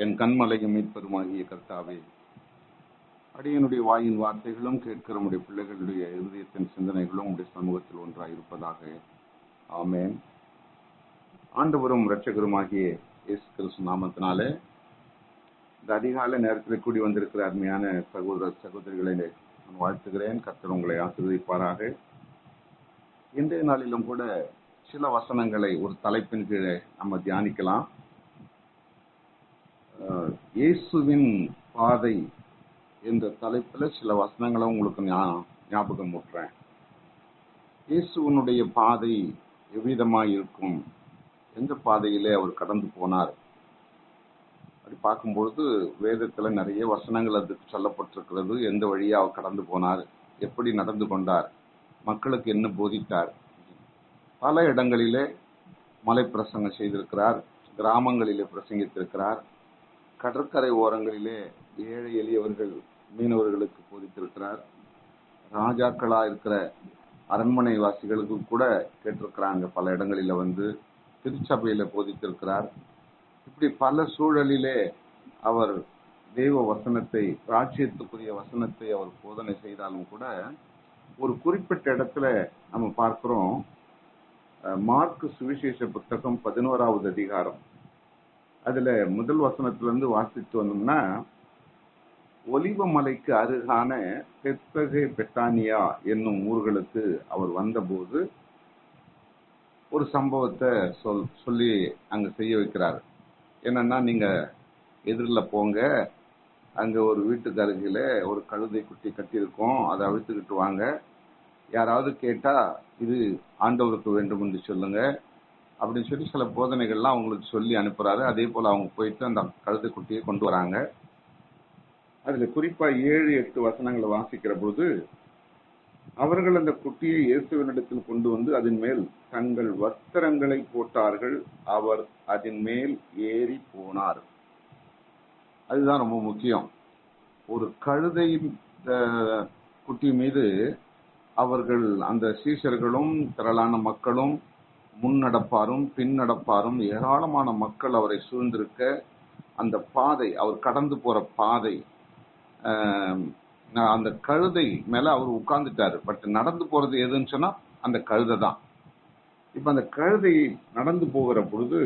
என் கண்மலையும் மீட்பெருமாகிய கர்த்தாவே, அடியனுடைய வாயின் வார்த்தைகளும் கேட்கிற உடைய பிள்ளைகளுடைய இருதயத்தின் சிந்தனைகளும் உடைய சமூகத்தில் ஒன்றாக இருப்பதாக. ஆமென். ஆண்டவரும் இரட்சகருமாகிய இயேசு கிறிஸ்து நாமத்தினாலே இந்த அதிகாலை நேரத்தில் கூடி வந்திருக்கிற அருமையான சகோதர சகோதரிகளை நான் வாழ்த்துகிறேன். கர்த்தர் உங்களை ஆசீர்வதிப்பாராக. இன்றைய நாளிலும் கூட சில வசனங்களை ஒரு தலைப்பின் கீழே நம்ம தியானிக்கலாம். இயேசுவின் பாதை என்ற தலைப்பில் சில வசனங்களை உங்களுக்கு ஞாபகம் ஊட்டுறேன். இயேசுவனுடைய பாதை எவ்விதமாய் இருக்கும், எந்த பாதையிலே அவர் கடந்து போனார் அப்படி பார்க்கும்பொழுது வேதத்துல நிறைய வசனங்கள் அதுக்கு சொல்லப்பட்டிருக்கிறது. எந்த வழியா அவர் கடந்து போனார், எப்படி நடந்து கொண்டார், மக்களுக்கு என்ன போதித்தார். பல இடங்களிலே மலை பிரசங்கம் செய்திருக்கிறார், கிராமங்களிலே பிரசங்கித்திருக்கிறார், கடற்கரை ஓரங்களிலே ஏழை எளியவர்கள் மீனவர்களுக்கு போதித்திருக்கிறார், ராஜாக்களா இருக்கிற அரண்மனை வாசிகளுக்கு கூட கேட்டிருக்கிறாங்க. பல இடங்களில வந்து திருச்சபையில போதித்திருக்கிறார். இப்படி பல சூழலிலே அவர் தெய்வ வசனத்தை, ராஜ்யத்துக்குரிய வசனத்தை அவர் போதனை செய்தாலும் கூட ஒரு குறிப்பிட்ட இடத்துல நம்ம பார்க்கிறோம். மார்க்கு சுவிசேஷ புத்தகம் 11வது அதிகாரம், அதுல முதல் வசனத்திலிருந்து வாசித்து வந்தோம்னா, ஒலிவ மலைக்கு அருகான பெத்பகே பெத்தானியா என்னும் ஊர்களுக்கு அவர் வந்தபோது ஒரு சம்பவத்தை சொல்லி அங்க செய்ய வைக்கிறார். என்னன்னா, நீங்க எதிரில் போங்க, அங்க ஒரு வீட்டுக்கு அருகில ஒரு கழுதை குட்டி கட்டியிருக்கோம், அதை அவிழ்த்துக்கிட்டு வாங்க, யாராவது கேட்டா இது ஆண்டவருக்கு வேண்டும் என்று சொல்லுங்க அப்படின்னு சொல்லி சில போதனைகள்லாம் அவங்களுக்கு சொல்லி அனுப்புறாரு. அதே போல அவங்க போயிட்டு அந்த கழுதை குட்டியை கொண்டு வராங்க. அதுல குறிப்பா 7-8 வசனங்களை வாசிக்கிற போது, அவர்கள் அந்த குட்டியை இயேசுவினிடத்தில் கொண்டு வந்து அதன் மேல் தங்கள் வஸ்திரங்களை போட்டார்கள், அவர் அதன் மேல் ஏறி போனார். அதுதான் ரொம்ப முக்கியம். ஒரு கழுதை குட்டி மீது அவர்கள், அந்த சீஷர்களும் திரளான மக்களும், முன்னடப்பாரும் பின்னடப்பாரும் ஏராளமான மக்கள் அவரை சூழ்ந்திருக்க, அந்த பாதை, அவர் கடந்து போற பாதை, அந்த கழுதை மேல அவர் உட்கார்ந்துட்டாரு. பட் நடந்து போறது எதுன்னு சொன்னா அந்த கழுதை தான். இப்ப அந்த கழுதை நடந்து போகிற பொழுது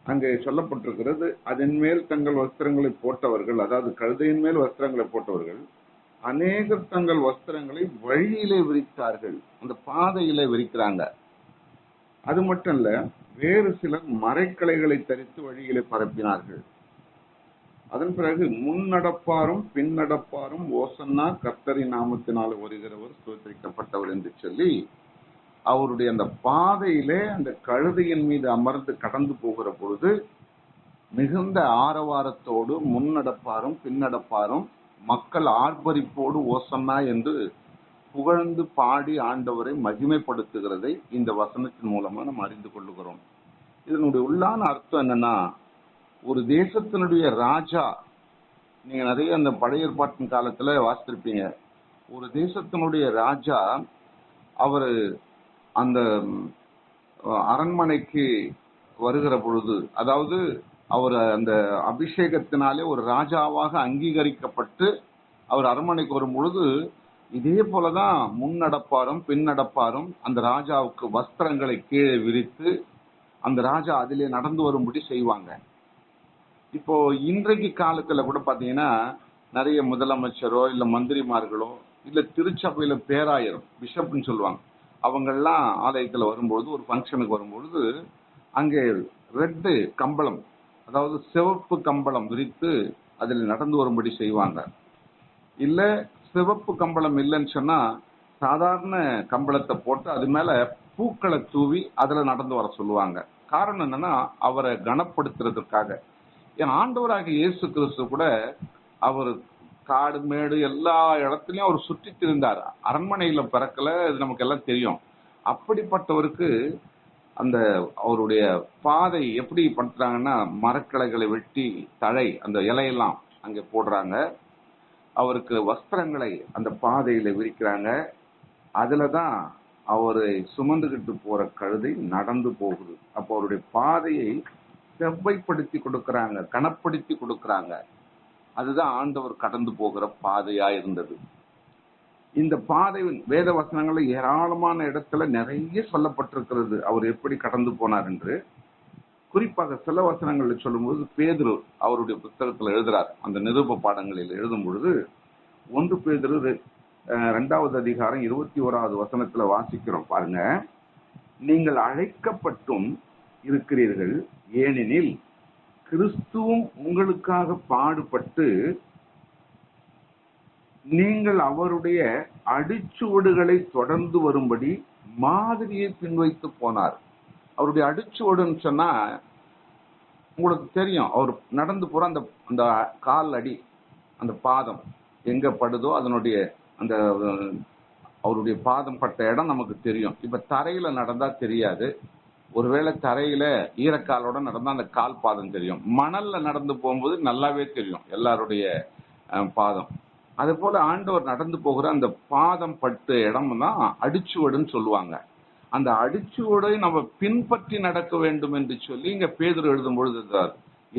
அங்கே சொல்லப்பட்டிருக்கிறது, அதன் மேல் தங்கள் வஸ்திரங்களை போட்டவர்கள், அதாவது கழுதையின் மேல் வஸ்திரங்களை போட்டவர்கள் அநேகர் தங்கள் வஸ்திரங்களை வழியிலே விரித்தார்கள். அந்த பாதையிலே விரிக்கிறாங்க. அது மட்டும் இல்ல, வேறு சிலர் மரைக்கலைகளை தரித்து வழியிலே பரப்பினார்கள். அதன் பிறகு முன்னடப்பாரும் பின்னடப்பாரும் ஓசன்னா கர்த்தரின் நாமத்தினால் வருகிறவர் ஸ்தோத்திரிக்கப்பட்டவர் என்று சொல்லி அவருடைய அந்த பாதையிலே அந்த கழுதையின் மீது அமர்ந்து கடந்து போகிற பொழுது மிகுந்த ஆரவாரத்தோடு முன்னடப்பாரும் பின்னடப்பாரும் மக்கள் ஆர்ப்பரிப்போடு ஓசன்னா என்று புகழ்ந்து பாடி ஆண்டவரை மகிமைப்படுத்துகிறதை இந்த வசனத்தின் மூலமா நம்ம அறிந்து கொள்ளுகிறோம். இதனுடைய உள்ளான அர்த்தம் என்னன்னா, ஒரு தேசத்தினுடைய ராஜா, நீங்க நிறைய அந்த பழைய ஏற்பாட்டின் காலத்துல வாசித்திருப்பீங்க, ஒரு தேசத்தினுடைய ராஜா அவரு அந்த அரண்மனைக்கு வருகிற பொழுது, அதாவது அவர் அந்த அபிஷேகத்தினாலே ஒரு ராஜாவாக அங்கீகரிக்கப்பட்டு அவர் அரண்மனைக்கு வரும் பொழுது இதே போலதான் முன்னடப்பாரும் பின்னடப்பாரும் அந்த ராஜாவுக்கு வஸ்திரங்களை கீழே விரித்து அந்த ராஜா அதிலே நடந்து வரும்படி செய்வாங்க. இப்போ இன்றைக்கு காலத்துல கூட பாத்தீங்கன்னா, நிறைய முதலமைச்சரோ இல்ல மந்திரிமார்களோ இல்ல திருச்சபையில பேராயரும், பிஷப்னு சொல்லுவாங்க, அவங்கெல்லாம் ஆலயத்துல வரும்பொழுது, ஒரு ஃபங்க்ஷனுக்கு வரும்பொழுது அங்கே ரெட்டு கம்பளம், அதாவது சிவப்பு கம்பளம் விரித்து அதில் நடந்து வரும்படி செய்வாங்க. இல்ல சிவப்பு கம்பளம் இல்லைன்னு சொன்னா சாதாரண கம்பளத்தை போட்டு அது மேல பூக்களை தூவி அதுல நடந்து வர சொல்லுவாங்க. காரணம் என்னன்னா, அவரை கனப்படுத்துறதுக்காக. என் ஆண்டவராக இயேசு கிறிஸ்து கூட அவர் காடு மேடு எல்லா இடத்துலயும் அவர் சுற்றி திரிந்தார். அரண்மனையில பிறக்கல, இது நமக்கு எல்லாம் தெரியும். அப்படிப்பட்டவருக்கு அந்த அவருடைய பாதை எப்படி பண்றாங்கன்னா, மரக்கிளைகளை வெட்டி தழை அந்த இலையெல்லாம் அங்க போடுறாங்க, அவருக்கு வஸ்திரங்களை அந்த பாதையில விரிக்கிறாங்க. அதுலதான் அவரை சுமந்துகிட்டு போற கழுதை நடந்து போகுது. அப்போ அவருடைய பாதையை செவ்வைப்படுத்தி கொடுக்கறாங்க, கனப்படுத்தி கொடுக்கறாங்க. அதுதான் ஆண்டவர் கடந்து போகிற பாதையா இருந்தது. இந்த பாதை வேத வசனங்கள்ல ஏராளமான இடத்துல நிறைய சொல்லப்பட்டிருக்கிறது அவர் எப்படி கடந்து போனார் என்று. குறிப்பாக சில வசனங்களை சொல்லும்போது பேதுரு அவருடைய புத்தகத்தில் எழுதுறார். அந்த நிருப பாடங்களில் எழுதும் பொழுது 1 பேதுரு 2வது அதிகாரம் 21வது வசனத்துல வாசிக்கிறோம் பாருங்க. நீங்கள் அழைக்கப்பட்டும் இருக்கிறீர்கள், ஏனெனில் கிறிஸ்துவும் உங்களுக்காக பாடுபட்டு நீங்கள் அவருடைய அடிச்சுவடுகளை தொடர்ந்து வரும்படி மாதிரியை பின்வைத்து போனார். அவருடைய அடிச்சுவடுன்னு சொன்னா உங்களுக்கு தெரியும். அவர் நடந்து போற அந்த கால் அடி, அந்த பாதம் எங்க படுதோ அதனுடைய அந்த அவருடைய பாதம் பட்ட இடம் நமக்கு தெரியும். இப்ப தரையில நடந்தா தெரியாது. ஒருவேளை தரையில ஈரக்காலோட நடந்தா அந்த கால் பாதம் தெரியும். மணல்ல நடந்து போகும்போது நல்லாவே தெரியும் எல்லாருடைய பாதம். அது போல ஆண்டவர் நடந்து போகிற அந்த பாதம் பட்ட இடம் தான் அடிச்சுவடுன்னு சொல்லுவாங்க. அந்த அடிச்சுவடை நம்ம பின்பற்றி நடக்க வேண்டும் என்று சொல்லி இங்க பேதுரு எழுதும் பொழுது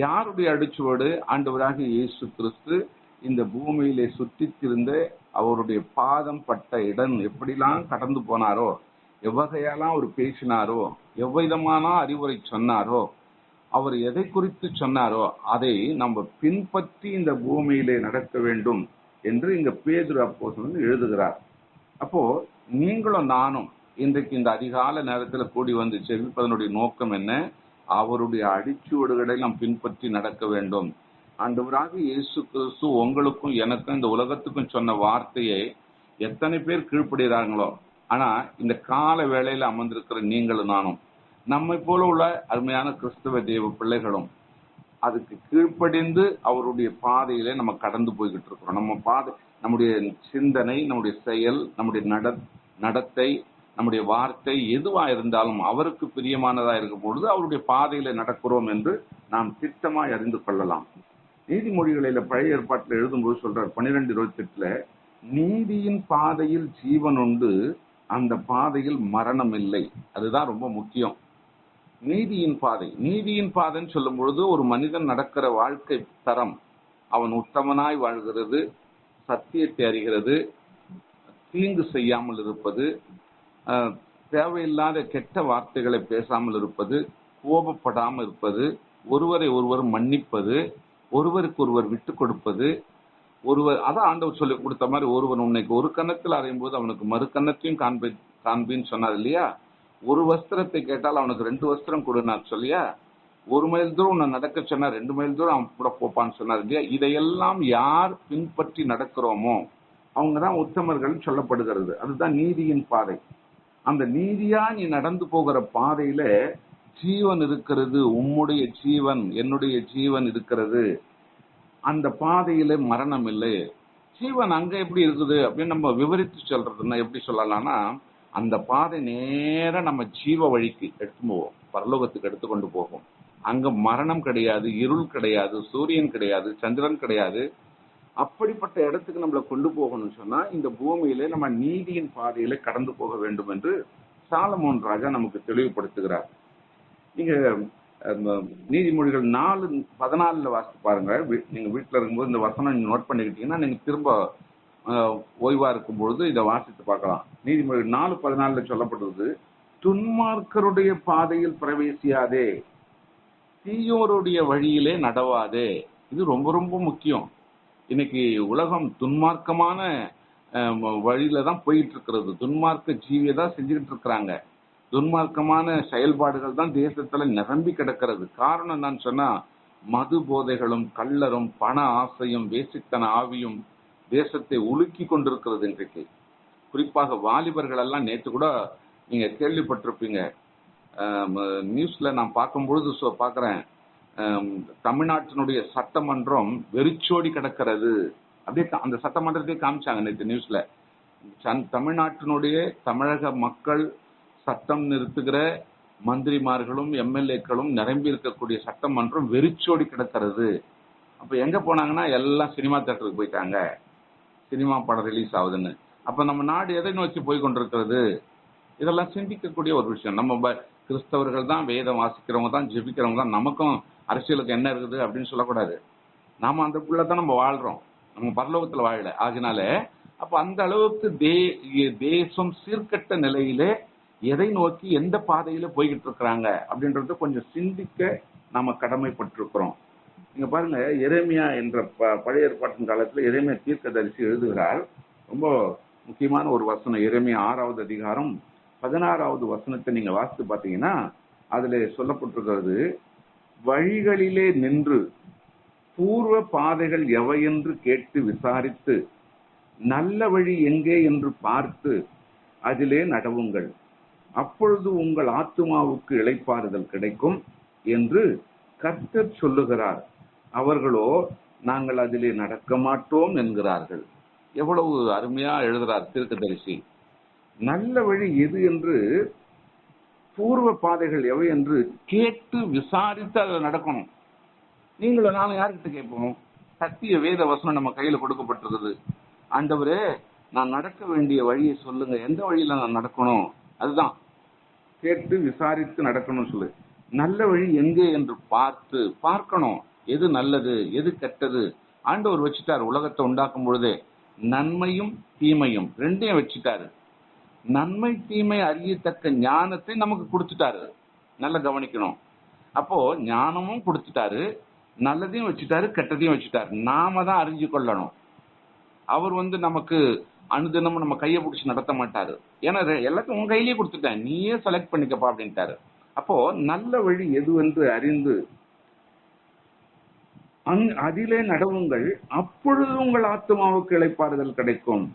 யாருடைய அடிச்சுவடு? ஆண்டவராகிய இயேசு கிறிஸ்து இந்த பூமியிலே சுற்றித்திருந்த அவருடைய பாதம் பட்ட இடம் எப்படிலாம் கடந்து போனாரோ, எவ்வகையெல்லாம் அவர் பேசினாரோ, எவ்விதமான அறிவுரை சொன்னாரோ, அவர் எதை குறித்து சொன்னாரோ அதை நம்ம பின்பற்றி இந்த பூமியிலே நடக்க வேண்டும் என்று இங்க பேதுரு அப்போஸ்தலன் எழுதுகிறார். அப்போ நீங்களும் நானும் இன்றைக்கு இந்த அதிகால நேரத்தில் கூடி வந்து செவிப்பதனுடைய நோக்கம் என்ன? அவருடைய அடிச்சுவடுகளை நாம் பின்பற்றி நடக்க வேண்டும். ஆண்டவராகிய இயேசு கிறிஸ்து உங்களுக்கும் எனக்கும் இந்த உலகத்துக்கும் சொன்ன வார்த்தையை எத்தனை பேர் கீழ்ப்படுகிறாங்களோ, ஆனா இந்த கால வேளையில அமர்ந்திருக்கிற நீங்களும் நானும் நம்மை போல உள்ள அருமையான கிறிஸ்தவ தேவ பிள்ளைகளும் அதுக்கு கீழ்ப்படிந்து அவருடைய பாதையிலே நம்ம கடந்து போய்கிட்டு இருக்கிறோம். நம்ம பாதை, நம்முடைய சிந்தனை, நம்முடைய செயல், நம்முடைய நடத்தை, நம்முடைய வார்த்தை எதுவா இருந்தாலும் அவருக்கு பிரியமானதா இருக்கும் பொழுது அவருடைய பாதையில நடக்கிறோம் என்று நாம் திட்டமாய் அறிந்து கொள்ளலாம். நீதிமொழிகளில பழைய ஏற்பாட்டில் எழுதும்போது சொல்றார் 12:28 நீதியின் பாதையில் ஜீவன் உண்டு, அந்த பாதையில் மரணம் இல்லை. அதுதான் ரொம்ப முக்கியம். நீதியின் பாதைன்னு சொல்லும் பொழுது ஒரு மனிதன் நடக்கிற வாழ்க்கை தரம், அவன் உத்தமனாய் வாழ்கிறது, சத்தியத்தை அறிகிறது, தீங்கு செய்யாமல் இருப்பது, தேவையில்லாத கெட்ட வார்த்தைகளை பேசாமல் இருப்பது, கோபப்படாமல் இருப்பது, ஒருவரை ஒருவர் மன்னிப்பது, ஒருவருக்கு ஒருவர் விட்டு கொடுப்பது, அதான் ஆண்டவர் சொல்லி கொடுத்த மாதிரி ஒருவன் உன்னைக்கு ஒரு கன்னத்தில் அறையும் போது அவனுக்கு மறு கன்னத்தையும் காண்பின்னு சொன்னார் இல்லையா? ஒரு வஸ்திரத்தை கேட்டால் அவனுக்கு 2 வஸ்திரம் கொடுனார் சொல்லியா? 1 மைல் தூரம் உன்னை நடக்க சொன்னா 2 மைல் தூரம் அவன் கூட போப்பான்னு சொன்னார் இல்லையா? இதையெல்லாம் யார் பின்பற்றி நடக்கிறோமோ அவங்கதான் உத்தமர்கள் சொல்லப்படுகிறது. அதுதான் நீதியின் பாதை. அந்த நீதியா நீ நடந்து போகிற பாதையில ஜீவன் இருக்கிறது. உம்முடைய ஜீவன், என்னுடைய ஜீவன் இருக்கிறது. அந்த பாதையில மரணம் இல்லை. ஜீவன் அங்க எப்படி இருக்குது அப்படின்னு நம்ம விவரித்து சொல்றதுன்னா எப்படி சொல்லலாம்னா, அந்த பாதை நேர நம்ம ஜீவ வழிக்கு எடுத்து போவோம், பரலோகத்துக்கு எடுத்துக்கொண்டு போகும். அங்க மரணம் கிடையாது, இருள் கிடையாது, சூரியன் கிடையாது, சந்திரன் கிடையாது. அப்படிப்பட்ட இடத்துக்கு நம்மளை கொண்டு போகணும்னு சொன்னா இந்த பூமியில நம்ம நீதியின் பாதையில கடந்து போக வேண்டும் என்று சாலமோன் ராஜா நமக்கு தெளிவுபடுத்துகிறார். நீங்க நீதிமொழிகள் 4:14 வாசித்து பாருங்க. நீங்க வீட்டுல இருக்கும்போது இந்த வசனம் நீங்க நோட் பண்ணிக்கிட்டீங்கன்னா நீங்க திரும்ப ஓய்வா இருக்கும் பொழுது இதை வாசித்து பார்க்கலாம். நீதிமொழிகள் 4:14 சொல்லப்படுவது, துன்மார்க்கருடைய பாதையில் பிரவேசியாதே, தீயோருடைய வழியிலே நடவாதே. இது ரொம்ப ரொம்ப முக்கியம். இன்னைக்கு உலகம் துன்மார்க்கமான வழியில தான் போயிட்டு இருக்கிறது. துன்மார்க்க ஜீவியை தான் செஞ்சுக்கிட்டு இருக்கிறாங்க. துன்மார்க்கமான செயல்பாடுகள் தான் தேசத்துல நிரம்பி கிடக்கிறது. காரணம் என்னன்னு சொன்னா, மது போதைகளும் கள்ளரும் பண ஆசையும் வேசித்தன ஆவியும் தேசத்தை உலுக்கி கொண்டிருக்கிறது. இன்றைக்கு குறிப்பாக வாலிபர்கள் எல்லாம், நேற்று கூட நீங்க கேள்விப்பட்டிருப்பீங்க, நியூஸ்ல நான் பார்க்கும்பொழுது பாக்குறேன், தமிழ்நாட்டினுடைய சட்டமன்றம் வெறிச்சோடி கிடக்கிறது. அப்படியே அந்த சட்டமன்றத்தை காமிச்சாங்க நேற்று நியூஸ்ல. தமிழ்நாட்டினுடைய தமிழக மக்கள் சட்டம் நிறுத்துகிற மந்திரிமார்களும் எம்எல்ஏக்களும் நிரம்பி இருக்கக்கூடிய சட்டமன்றம் வெறிச்சோடி கிடக்கிறது. அப்ப எங்க போனாங்கன்னா எல்லாம் சினிமா தியேட்டருக்கு போயிட்டாங்க, சினிமா படம் ரிலீஸ் ஆகுதுன்னு. அப்ப நம்ம நாடு எதை நோக்கி போய் கொண்டிருக்கிறது? இதெல்லாம் சிந்திக்கக்கூடிய ஒரு விஷயம். நம்ம கிறிஸ்தவர்கள் தான், வேதம் வாசிக்கிறவங்க தான், ஜெபிக்கிறவங்க தான், நமக்கும் அரசியலுக்கு என்ன இருக்குது அப்படின்னு சொல்லக்கூடாது. நாம அந்த புள்ள தான் நம்ம வாழ்றோம், நம்ம பரலோகத்துல வாழல. ஆகினால அப்ப அந்த அளவுக்கு தேசம் சீர்கட்ட நிலையிலே எதை நோக்கி எந்த பாதையில போய்கிட்டு இருக்கிறாங்க அப்படின்றத கொஞ்சம் சிந்திக்க நாம கடமைப்பட்டிருக்கிறோம். நீங்க பாருங்க, எரேமியா என்ற பழைய ஏற்பாட்டின் காலத்துல எரேமியா தீர்க்கதரிசி எழுதுகிறார். ரொம்ப முக்கியமான ஒரு வசனம், எரேமியா 6வது அதிகாரம் 16வது வசனத்தை நீங்க வாசித்து பாத்தீங்கன்னா அதுல சொல்லப்பட்டிருக்கிறது, வழிகளிலே நின்று பூர்வ பாதைகள் எவையென்று கேட்டு விசாரித்து நல்ல வழி எங்கே என்று பார்த்து அதிலே நடவுங்கள், அப்பொழுது உங்கள் ஆத்துமாவுக்கு இளைப்பாறுதல் கிடைக்கும் என்று கர்த்தர் சொல்லுகிறார். அவர்களோ நாங்கள் அதிலே நடக்க மாட்டோம் என்கிறார்கள். எவ்வளவு அருமையா எழுதுறார் தீர்க்கதரிசி. நல்ல வழி எது என்று, பூர்வ பாதைகள் எவை என்று கேட்டு விசாரித்து அதில் நடக்கணும். நீங்களும் நானும் யாருக்கிட்ட கேட்போம்? சத்திய வேத வசனம் நம்ம கையில கொடுக்கப்பட்டிருக்குது. ஆண்டவரே, நான் நடக்க வேண்டிய வழியை சொல்லுங்க, எந்த வழியில நான் நடக்கணும்? அதுதான் கேட்டு விசாரித்து நடக்கணும் சொல்லு. நல்ல வழி எங்கே என்று பார்க்கணும், எது நல்லது எது கெட்டது. ஆண்டவர் வச்சுட்டாரு, உலகத்தை உண்டாக்கும் பொழுதே நன்மையும் தீமையும் ரெண்டையும் வச்சுட்டாரு. நன்மை தீமை அறியத்தக்க ஞானத்தை நமக்கு கொடுத்துட்டாரு, நல்லா கவனிக்கணும். அப்போ ஞானமும் கொடுத்துட்டாரு, நல்லதையும் வச்சுட்டாரு, கெட்டதையும் வச்சுட்டாரு. நாம தான் அறிஞ்சு கொள்ளணும். அவர் நமக்கு அனுதினமும் நம்ம கையை பிடிச்சி நடத்த மாட்டாரு. ஏன்னா எல்லாத்தையும் உங்க கையிலேயே கொடுத்துட்டேன், நீயே செலக்ட் பண்ணிக்கப்பா அப்படின்ட்டாரு. அப்போ நல்ல வழி எது என்று அறிந்து அதிலே நடவுங்கள், அப்பொழுது உங்கள் ஆத்மாவுக்கு இளைப்பாறுதல் கிடைக்கும்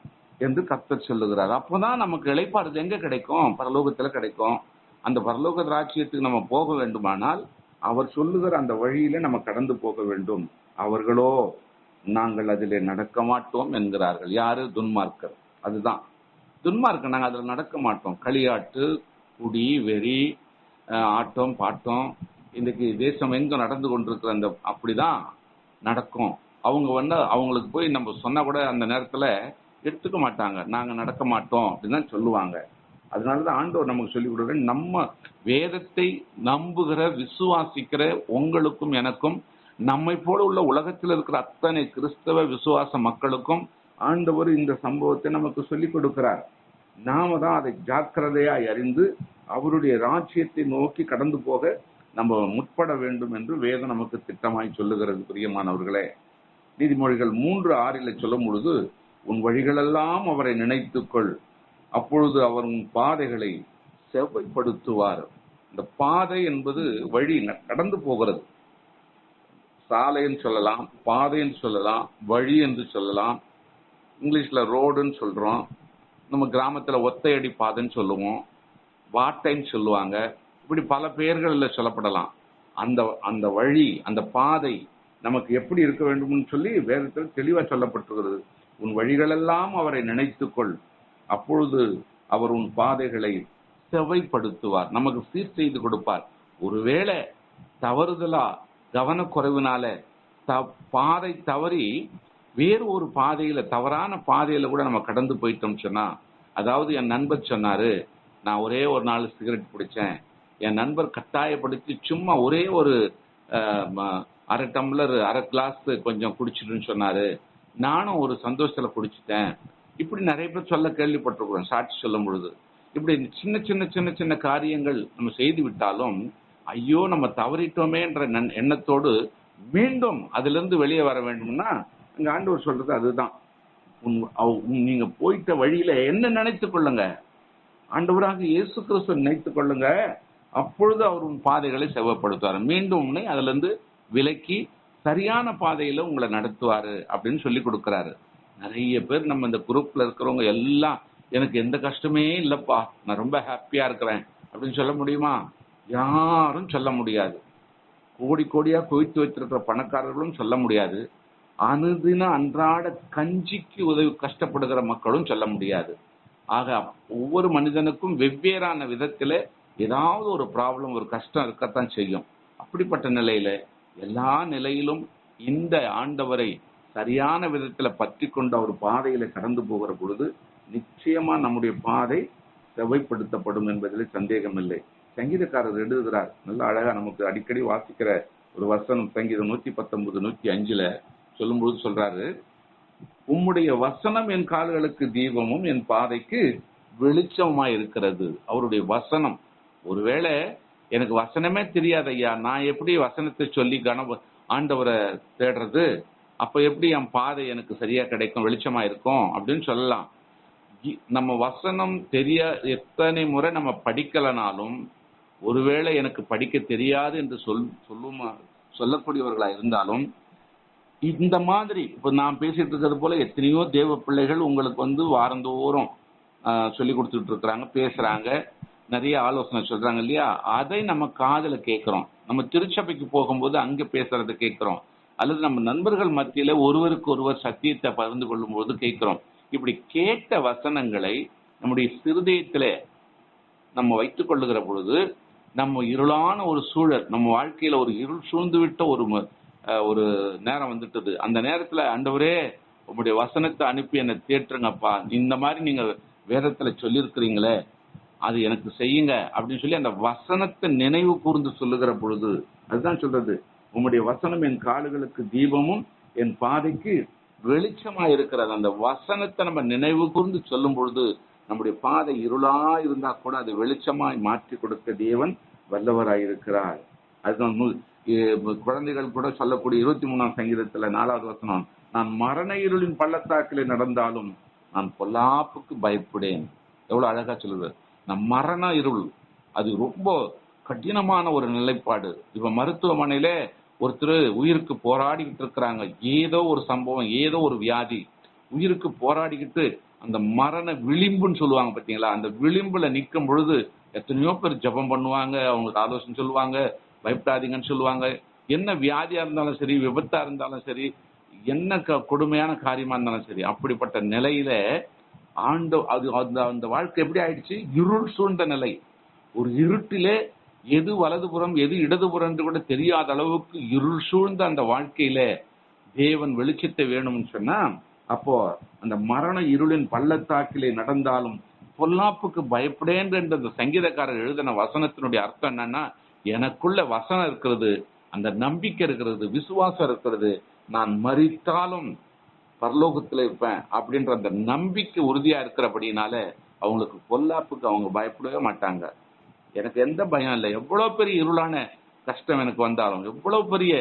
என்று கர்த்தர் சொல்லுகிறார். அப்போதான் நமக்கு இளைப்பாறுதல் எங்க கிடைக்கும்? பரலோகத்துல கிடைக்கும். அந்த பரலோக ராஜ்யத்துக்கு நம்ம போக வேண்டுமானால் அவர் சொல்லுகிற அந்த வழியில நம்ம கடந்து போக வேண்டும். அவர்களோ நாங்கள் அதிலே நடக்க மாட்டோம் என்கிறார்கள். யாரு? துன்மார்க்கர். அதுதான் துன்மார்க்கர். நாங்கள் அதில் நடக்க மாட்டோம். களியாட்டு, குடி, வெறி, ஆட்டம் பாட்டம், இன்னைக்கு தேசம் எங்க நடந்து கொண்டிருக்கிற அந்த அப்படிதான் நடக்கும். அவங்க அவங்களுக்கு போய் நம்ம சொன்னா கூட அந்த நேரத்துல எடுத்துக்க மாட்டாங்க. நாங்க நடக்க மாட்டோம் அப்படின்னு தான் சொல்லுவாங்க. அதனாலதான் ஆண்டவர் நமக்கு சொல்லிக் கொடுக்குற, நம்ம வேதத்தை நம்புகிற விசுவாசிக்கிற உங்களுக்கும் எனக்கும், நம்மை போல உள்ள உலகத்தில் இருக்கிற அத்தனை கிறிஸ்தவ விசுவாச மக்களுக்கும் ஆண்டவர் இந்த சம்பவத்தை நமக்கு சொல்லிக் கொடுக்கிறார். நாம தான் அதை ஜாக்கிரதையாய் அறிந்து அவருடைய ராஜ்யத்தை நோக்கி கடந்து போக நம்ம முற்பட வேண்டும் என்று வேதம் நமக்கு திட்டமாய் சொல்லுகிறது. பிரியமானவர்களே, நீதிமொழிகள் 3:6 சொல்லும் பொழுது, உன் வழிகளெல்லாம் அவரை நினைத்துக்கொள், அப்பொழுது அவர் உன் பாதைகளை செவ்வைப்படுத்துவார். இந்த பாதை என்பது வழி, கடந்து போகிறது. சாலைன்னு சொல்லலாம், பாதைன்னு சொல்லலாம், வழி என்று சொல்லலாம். இங்கிலீஷ்ல ரோடுன்னு சொல்றோம். நம்ம கிராமத்துல ஒத்தையடி பாதைன்னு சொல்லுவோம், வாட்டைன்னு சொல்லுவாங்க. இப்படி பல பெயர்கள்ல சொல்லப்படலாம். அந்த வழி, அந்த பாதை நமக்கு எப்படி இருக்க வேண்டும்னு சொல்லி வேதத்தில் தெளிவா சொல்லப்பட்டிருக்கிறது. உன் வழிகளெல்லாம் அவரை நினைத்துக்கொள், அப்பொழுது அவர் உன் பாதைகளை செவைப்படுத்துவார், நமக்கு சீர் செய்து கொடுப்பார். ஒருவேளை தவறுதலா கவனக்குறைவினால பாதை தவறி வேறு ஒரு பாதையில, தவறான பாதையில கூட நம்ம கடந்து போயிட்டோம் சொன்னா, அதாவது என் நண்பர் சொன்னாரு, நான் ஒரே ஒரு நாள் சிகரெட் பிடிச்சேன், என் நண்பர் கட்டாயப்படுத்தி சும்மா ஒரே ஒரு அரை டம்ளர் அரை கிளாஸ் கொஞ்சம் குடிச்சிட்டுன்னு சொன்னாரு, நானும் ஒரு சந்தோஷத்துல குடிச்சிட்டேன். இப்படி நிறைய பேர் சொல்ல கேள்விப்பட்டிருக்கிறோம் சாட்சி சொல்லும் பொழுது. இப்படி சின்ன சின்ன சின்ன சின்ன காரியங்கள் நம்ம செய்து விட்டாலும், ஐயோ நம்ம தவறிட்டோமே என்ற எண்ணத்தோடு மீண்டும் அதுல இருந்து வெளியே வர வேண்டும்னா அங்க ஆண்டவர் சொல்றது அதுதான். நீங்க போயிட்ட வழியில என்ன நினைத்துக் கொள்ளுங்க, ஆண்டவராக இயேசு கிறிஸ்துவை நினைத்துக் கொள்ளுங்க, அப்பொழுது அவர் உன் பாதைகளை செவ்வாய்ப்படுத்துவார், மீண்டும் உன்னை அதுல இருந்து விலக்கி சரியான பாதையில உங்களை நடத்துவாரு அப்படின்னு சொல்லி கொடுக்கிறாரு. நிறைய பேர் நம்ம இந்த குரூப்ல இருக்கிறவங்க எல்லாம், எனக்கு எந்த கஷ்டமே இல்லப்பா, நான் ரொம்ப ஹாப்பியா இருக்கிறேன் அப்படின்னு சொல்ல முடியுமா? யாரும் சொல்ல முடியாது. கோடி கோடியா குவித்து வைத்திருக்கிற பணக்காரர்களும் சொல்ல முடியாது. அனுதின அன்றாட கஞ்சிக்கு உதவி கஷ்டப்படுகிற மக்களும் சொல்ல முடியாது. ஆக ஒவ்வொரு மனிதனுக்கும் வெவ்வேறான விதத்தில ஏதாவது ஒரு ப்ராப்ளம், ஒரு கஷ்டம் இருக்கத்தான் செய்யும். அப்படிப்பட்ட நிலையில எல்லா நிலையிலும் இந்த ஆண்டவரை சரியான விதத்துல பற்றி கொண்டு அவர் பாதையில கடந்து போகிற பொழுது நிச்சயமா நம்முடைய பாதை செவ்வைப்படுத்தப்படும் என்பதில் சந்தேகம் இல்லை. சங்கீதக்காரர் எழுதுகிறார், நல்ல அழகா நமக்கு அடிக்கடி வாசிக்கிற ஒரு வசனம் சங்கீதம் 119, 105 சொல்லும்போது சொல்றாரு, உம்முடைய வசனம் என் கால்களுக்கு தீபமும் என் பாதைக்கு வெளிச்சமா இருக்கிறது. அவருடைய வசனம். ஒருவேளை எனக்கு வசனமே தெரியாது ஐயா, நான் எப்படி வசனத்தை சொல்லி ஆண்டவரை தேடுறது? அப்ப எப்படி என் பாதை எனக்கு சரியா கிடைக்கும், வெளிச்சமா இருக்கும் அப்படின்னு சொல்லலாம். நம்ம வசனம் எத்தனை முறை நம்ம படிக்கலனாலும், ஒருவேளை எனக்கு படிக்க தெரியாது என்று சொல்லக்கூடியவர்களா இருந்தாலும், இந்த மாதிரி இப்ப நான் பேசிட்டு இருக்கிறது போல எத்தனையோ தேவ பிள்ளைகள் உங்களுக்கு வாரந்தோறும் சொல்லி கொடுத்துட்டு இருக்கிறாங்க, பேசுறாங்க, நிறைய ஆலோசனை சொல்றாங்க இல்லையா? அதை நம்ம காதுல கேட்கிறோம். நம்ம திருச்சபைக்கு போகும்போது அங்க பேசுறதை கேட்கிறோம், அல்லது நம்ம நண்பர்கள் மத்தியில ஒருவருக்கு ஒருவர் சத்தியத்தை பகிர்ந்து கொள்ளும் போது கேட்கிறோம். இப்படி கேட்ட வசனங்களை நம்முடைய இருதயத்திலே நம்ம வைத்துக் கொள்ளுகிற பொழுது, நம்ம இருளான ஒரு சூழல், நம்ம வாழ்க்கையில ஒரு இருள் சூழ்ந்து விட்ட ஒரு நேரம் வந்துட்டது. அந்த நேரத்துல, ஆண்டவரே உங்களுடைய வசனத்தை அனுப்பி என்னை தேற்றுங்கப்பா, இந்த மாதிரி நீங்க வேதத்துல சொல்லியிருக்கிறீங்களே, அது எனக்கு செய்யுங்க அப்படின்னு சொல்லி அந்த வசனத்தை நினைவு கூர்ந்து சொல்லுகிற பொழுது, அதுதான் சொல்றது, உங்களுடைய வசனம் என் கால்களுக்கு தீபமும் என் பாதைக்கு வெளிச்சமா இருக்கிறது. அந்த வசனத்தை நம்ம நினைவு கூர்ந்து சொல்லும் பொழுது, நம்முடைய பாதை இருளா இருந்தா கூட அது வெளிச்சமாய் மாற்றி கொடுக்க தேவன் வல்லவராயிருக்கிறார். அதுதான் குழந்தைகள் கூட சொல்லக்கூடிய 23ஆம் சங்கீதத்துல 4வது வசனம், நான் மரண இருளின் பள்ளத்தாக்கிலே நடந்தாலும் நான் பொல்லாப்புக்கு பயப்படேன். எவ்வளவு அழகா சொல்லுது. நான் மரண இருள், அது ரொம்ப கடினமான ஒரு நிலைப்பாடு. இப்ப மருத்துவமனையில ஒருத்தர் உயிருக்கு போராடிக்கிட்டு இருக்கிறாங்க, ஏதோ ஒரு சம்பவம், ஏதோ ஒரு வியாதி, உயிருக்கு போராடிக்கிட்டு அந்த மரண விளிம்புன்னு சொல்லுவாங்க பாத்தீங்களா, அந்த விளிம்புல நிற்கும் பொழுது எத்தனையோ பேர் ஜெபம் பண்ணுவாங்க, அவங்களுக்கு ஆலோசனை சொல்லுவாங்க, பயப்படாதீங்கன்னு சொல்லுவாங்க. என்ன வியாதியா இருந்தாலும் சரி, விபத்தா இருந்தாலும் சரி, என்ன கொடுமையான காரியமா இருந்தாலும் சரி, அப்படிப்பட்ட நிலையில அந்த வாழ்க்கை எப்படி ஆயிடுச்சு? இருள் சூழ்ந்த நிலை. ஒரு இருட்டிலே எது வலதுபுறம் எது இடதுபுறம் என்று கூட தெரியாத அளவுக்கு இருள் சூழ்ந்த அந்த வாழ்க்கையில தேவன் வெளிச்சத்தை வேணும்னு சொன்னா, அப்போ அந்த மரண இருளின் பள்ளத்தாக்கிலே நடந்தாலும் பொல்லாப்புக்கு பயப்படேன் என்ற அந்த சங்கீதக்காரர் எழுதின வசனத்தினுடைய அர்த்தம் என்னன்னா, எனக்குள்ள வசனம் இருக்கிறது, அந்த நம்பிக்கை இருக்கிறது, விசுவாசம் இருக்கிறது, நான் மரித்தாலும் பரலோகத்துல இருப்பேன் அப்படின்ற அந்த நம்பிக்கை உறுதியா இருக்கிறபடினால அவங்களுக்கு பொல்லாப்புக்கு அவங்க பயப்படவே மாட்டாங்க. எனக்கு எந்த பயம் இல்லை, எவ்வளவு பெரிய இருளான கஷ்டம் எனக்கு வந்தாலும், எவ்வளவு பெரிய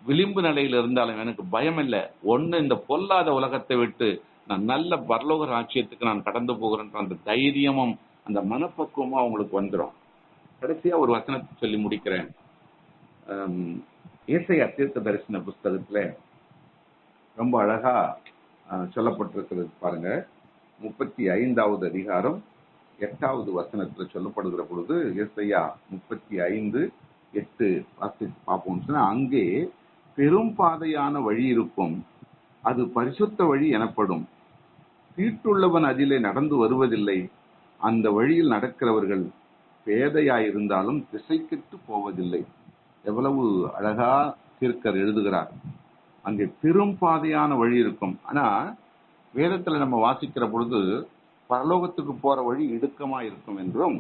விளிம்பு நிலையில இருந்தாலும் எனக்கு பயம் இல்லை. ஒண்ணு, இந்த பொல்லாத உலகத்தை விட்டு நான் நல்ல பரலோக ராஜ்யத்துக்கு நான் கடந்து போகிறேன்ற அந்த தைரியமும் அந்த மனப்பக்குவமும் அவங்களுக்கு வந்துடும். கடைசியா ஒரு வசனத்தை சொல்லி முடிக்கிறேன். ஏசாயா தீர்க்க தரிசன புஸ்தகத்துல ரொம்ப அழகா சொல்லப்பட்டிருக்கிறது பாருங்க. 35வது அதிகாரம் 8வது வசனத்துல சொல்லப்படுகிற பொழுது, ஏசாயா 35:8 வாசித்து பார்ப்போம் சொன்னா, அங்கே பெரும் பாதையான வழி இருக்கும், அது பரிசுத்த வழி எனப்படும், தீட்டுள்ளவன் அதிலே நடந்து வருவதில்லை, அந்த வழியில் நடக்கிறவர்கள் பேதையாயிருந்தாலும் திசை கெட்டு போவதில்லை. எவ்வளவு அழகா தீர்க்கர் எழுதுகிறார். அங்கே பெரும் பாதையான வழி இருக்கும். ஆனா வேதத்துல நம்ம வாசிக்கிற பொழுது பரலோகத்துக்கு போற வழி இடுக்கமா இருக்கும் என்றும்,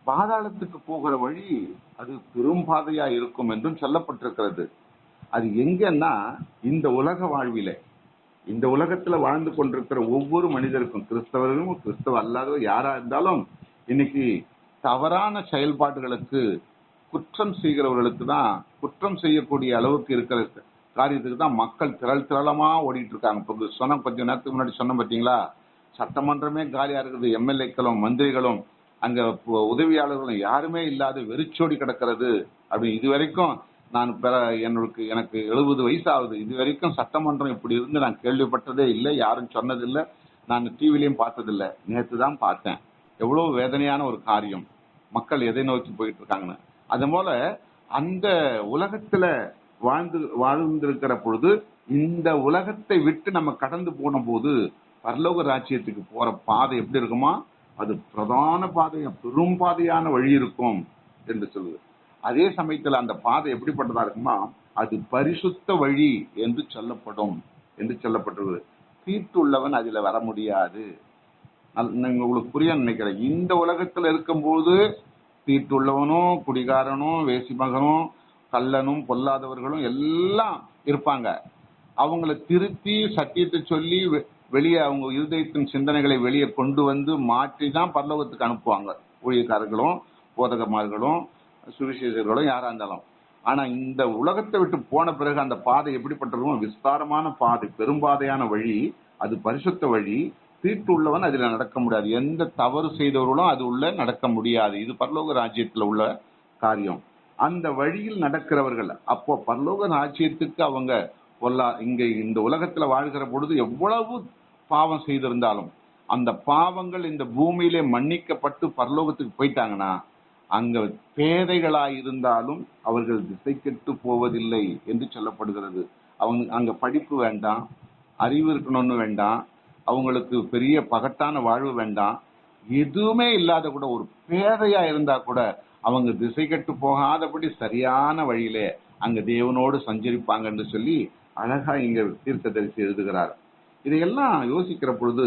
பாதாளத்துக்கு போகிற வழி அது பெரும் பாதையா இருக்கும் என்றும் சொல்லப்பட்டிருக்கிறது. அது எங்கன்னா இந்த உலக வாழ்வில, இந்த உலகத்துல வாழ்ந்து கொண்டிருக்கிற ஒவ்வொரு மனிதருக்கும், கிறிஸ்தவர்களும் கிறிஸ்தவ அல்லாதவர் யாரா இருந்தாலும், இன்னைக்கு தவறான செயல்பாடுகளுக்கு குற்றம் செய்கிறவர்களுக்கு தான், குற்றம் செய்யக்கூடிய அளவுக்கு இருக்கிற காரியத்துக்கு தான் மக்கள் திரளமா ஓடிட்டு இருக்காங்க. இப்போ கொஞ்ச நேரத்துக்கு முன்னாடி சொன்ன பார்த்தீங்களா, சட்டமன்றமே காலியா இருக்குது, எம்எல்ஏக்களும் மந்திரிகளும் அங்க உதவியாளர்களும் யாருமே இல்லாத வெறிச்சோடி கிடக்கிறது. அப்படி இதுவரைக்கும் நான் எனக்கு 70 வயசு ஆகுது, இதுவரைக்கும் சட்டமன்றம் இப்படி இருந்து நான் கேள்விப்பட்டதே இல்லை, யாரும் சொன்னதில்லை, நான் டிவிலையும் பார்த்ததில்லை, நேற்று தான் பார்த்தேன். எவ்வளவு வேதனையான ஒரு காரியம், மக்கள் எதை நோக்கி போயிட்டு இருக்காங்கன்னு. அது போல அந்த உலகத்துல வாழ்ந்திருக்கிற பொழுது, இந்த உலகத்தை விட்டு நம்ம கடந்து போன போது பரலோக ராஜ்யத்துக்கு போற பாதை எப்படி இருக்குமா, அது பிரதான பாதை, பெரும் பாதையான வழி இருக்கும் என்று சொல்லுது. அதே சமயத்துல அந்த பாதை எப்படிப்பட்டதா இருக்குமா, அது பரிசுத்த வழி என்று சொல்லப்படும் என்று சொல்லப்பட்டிருக்கு. தீட்டுள்ளவன் அதுல வர முடியாது. உங்களுக்கு புரிய நினைக்கிறேன். இந்த உலகத்துல இருக்கும்போது தீட்டுள்ளவனும் குடிகாரனும் வேசி மகனும் கள்ளனும் பொல்லாதவர்களும் எல்லாம் இருப்பாங்க. அவங்கள திருத்தி சத்தியத்தை சொல்லி வெளியே அவங்க இருதயத்தின் சிந்தனைகளை வெளியே கொண்டு வந்து மாற்றி தான் பரலோகத்துக்கு அனுப்புவாங்க. ஊழியக்காரர்களும் போதகமார்களும் சுவிசேஷர்களும் யாரா இருந்தாலும். ஆனா இந்த உலகத்தை விட்டு போன பிறகு அந்த பாதை எப்படிப்பட்டிருக்கும்? விஸ்தாரமான பாதை, பெரும்பாதையான வழி, அது பரிசுத்த வழி. தீட்டு உள்ளவன் அதுல நடக்க முடியாது. எந்த தவறு செய்தவர்களும் அது உள்ள நடக்க முடியாது. இது பரலோக ராஜ்யத்துல உள்ள காரியம். அந்த வழியில் நடக்கிறவர்கள் அப்போ பரலோக ராஜ்யத்துக்கு அவங்க இங்க இந்த உலகத்துல வாழ்கிற பொழுது எவ்வளவு பாவம் செய்திருந்தாலும் அந்த பாவங்கள் இந்த பூமியிலே மன்னிக்கப்பட்டு பரலோகத்துக்கு போயிட்டாங்கன்னா அங்க பேதைகளாய் இருந்தாலும் அவர்கள் திசை கெட்டு போவதில்லை என்று சொல்லப்படுகிறது. அங்க படிப்பு வேண்டாம், அறிவு இருக்கணும்னு வேண்டாம், அவங்களுக்கு பெரிய பகட்டான வாழ்வு வேண்டாம், எதுவுமே இல்லாத கூட ஒரு பேதையா இருந்தா கூட அவங்க திசை கெட்டு போகாதபடி சரியான வழியிலே அங்க தேவனோடு சஞ்சரிப்பாங்க என்று சொல்லி அழகா இங்க தீர்க்கதரிசி எழுதுகிறார். இதையெல்லாம் யோசிக்கிற பொழுது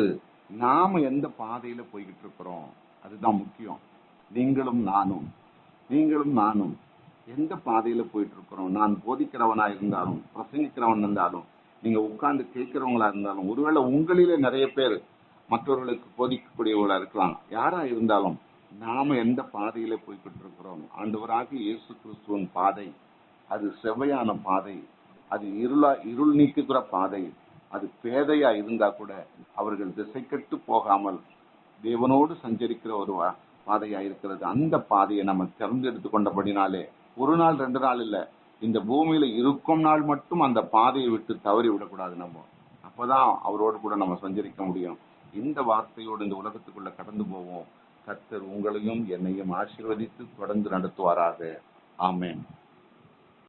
நாம எந்த பாதையில போய்கிட்டு இருக்கிறோம் அதுதான் முக்கியம். நீங்களும் நானும் எந்த பாதையில போயிட்டு இருக்கிறோம்? நான் போதிக்கிறவனா இருந்தாலும், பிரசங்கிக்கிறவன் இருந்தாலும், நீங்க உட்கார்ந்து கேட்கிறவங்களா இருந்தாலும், ஒருவேளை உங்களிலே நிறைய பேர் மற்றவர்களுக்கு போதிக்கக்கூடியவர்களா இருக்கலாம். யாரா இருந்தாலும் நாம எந்த பாதையில போய்கிட்டு இருக்கிறோம்? ஆண்டவராகிய இயேசு கிறிஸ்துவின் பாதை அது செவ்வையான பாதை, அது இருள் நீக்குகிற பாதை. அது பேதையா இருந்தா கூட அவர்கள் திசை கெட்டு போகாமல் தேவனோடு சஞ்சரிக்கிற ஒரு பாதையா இருக்கிறது. அந்த பாதையை நம்ம தேர்ந்தெடுத்து கொண்டபடினாலே ஒரு நாள் 2 நாள் இல்ல, இந்த பூமியில இருக்கும் நாள் மட்டும் அந்த பாதையை விட்டு தவறி விடக்கூடாது. நம்ம அப்பதான் அவரோடு கூட நம்ம சஞ்சரிக்க முடியும். இந்த வார்த்தையோடு இந்த உலகத்துக்குள்ள கடந்து போவோம். கர்த்தர் உங்களையும் என்னையும் ஆசீர்வதித்து தொடர்ந்து நடத்துவாராக. ஆமென்.